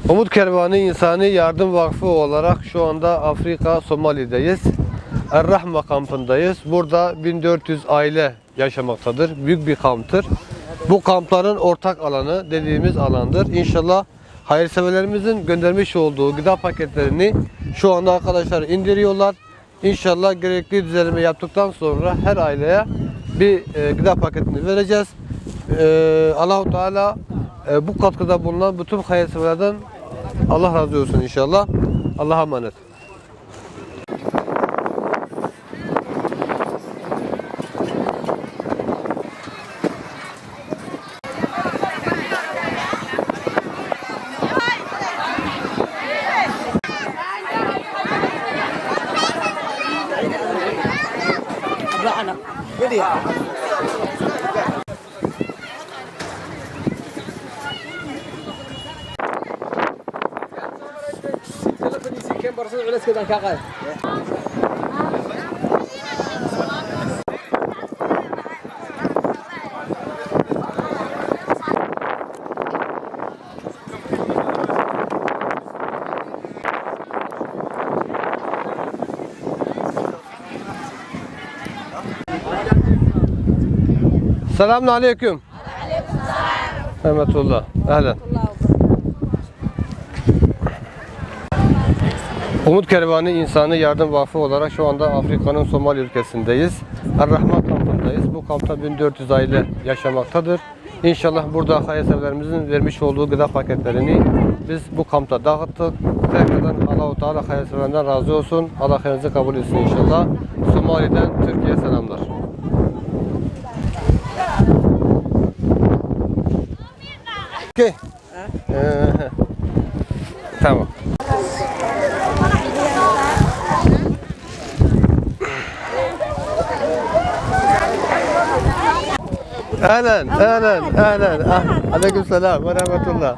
Umut Kervanı İnsani Yardım Vakfı olarak şu anda Afrika Somali'deyiz. Er-Rahma kampındayız. Burada 1400 aile yaşamaktadır. Büyük bir kamptır. Bu kampların ortak alanı dediğimiz alandır. İnşallah hayırseverlerimizin göndermiş olduğu gıda paketlerini şu anda arkadaşlar indiriyorlar. İnşallah gerekli düzenleme yaptıktan sonra her aileye bir gıda paketini vereceğiz. Allah-u Teala bu katkıda bulunan bütün hayırseverlerden Allah razı olsun inşallah. Allah'a emanet. Selamun aleyküm. Rahmetullah. Ehlen. Umut Kervanı İnsani Yardım Vakfı olarak şu anda Afrika'nın Somali ülkesindeyiz. Er-Rahma kampındayız. Bu kampta 1400 aile yaşamaktadır. İnşallah burada hayırseverlerimizin vermiş olduğu gıda paketlerini biz bu kampta dağıttık. Tekrardan Allah-u Teala hayırseverlerden razı olsun. Allah hayrınızı kabul etsin inşallah. Somali'den Türkiye'ye selamlar. Okay. Tamam. Ahlan. Aleyküm selam ve rahmetullah.